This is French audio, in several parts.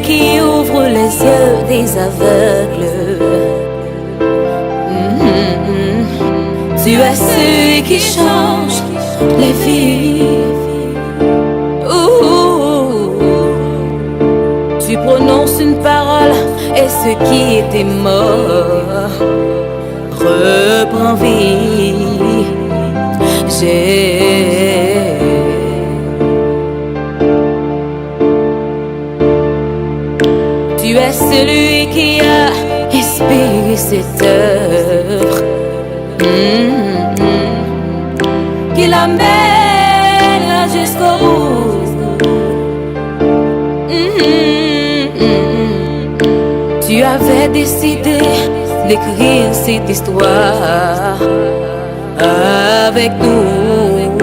qui ouvre les yeux des aveugles. Tu es celui qui change les vies. Tu prononces une parole et ce qui était mort reprend vie. Tu es celui qui a inspiré cette œuvre, qui l'amène jusqu'au bout. Tu avais décidé d'écrire cette histoire avec nous,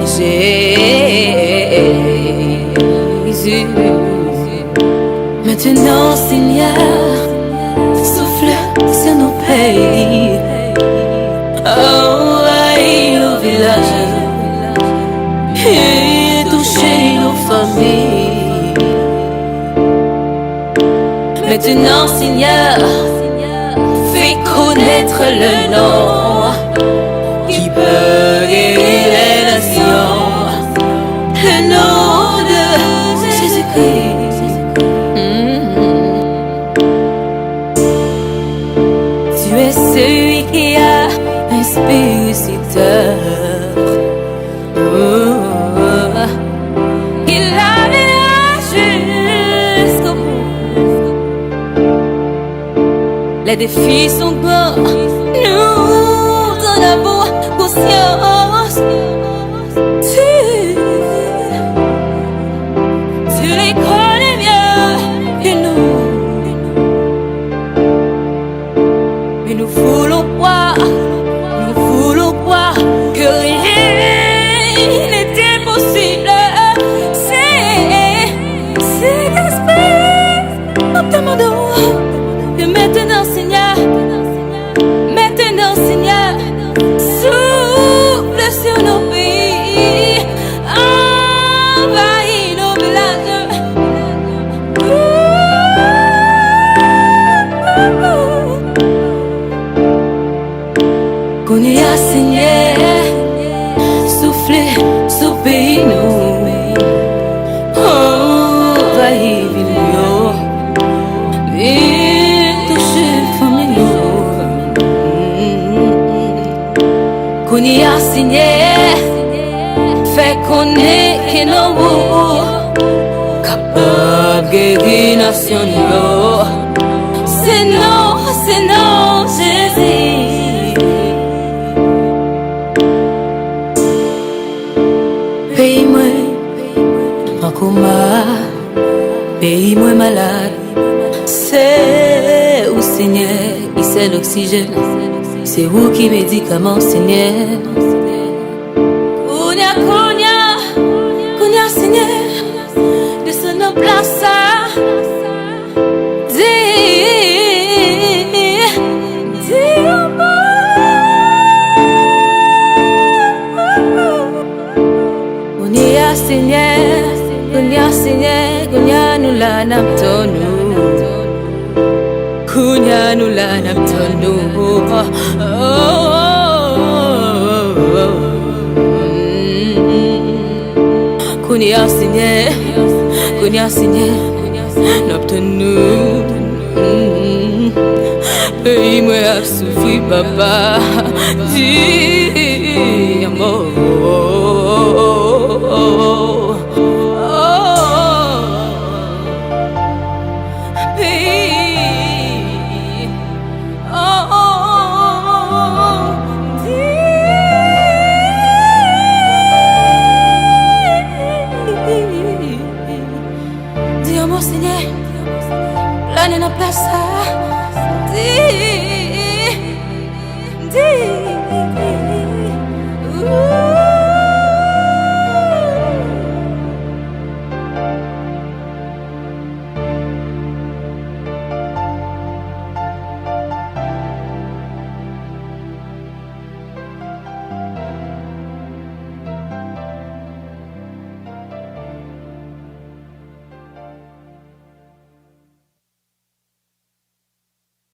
Jésus. Maintenant, Seigneur, souffle sur nos pays, envahis nos villages et toucher nos familles. Maintenant, Seigneur, fais connaître le nom qui peut guérir les nations, le nom de Jésus-Christ. Tu es celui qui a inspiré cette œuvre, qui l'amènera jusqu'au bout. Les défis sont grands, nous en avons conscience. Tu les connais mieux que nous. Mais nous voulons croire que rien n'est impossible. C'est esprit, nous te demandons que maintenant, Seigneur, souffle sur nos pays, envahis nos villages. Qu'on y a, Seigneur, soufflez sur pays nous, envahis villes, et touchez famille nous. Qu'on y a, Seigneur, fait connaître que nous capables de guérir nation. C'est non, Jésus. Pays-moi en coma, pays-moi malade. C'est où, Seigneur, qui c'est l'oxygène? C'est où qui médicament, Seigneur? Kounia, Seigneur, de son place. Kounia nous la naptonou, Kounia nous la naptonou. Kounia Seigneur, naptonou. Pays moi a souffri, papa, dis amour. Place, dis.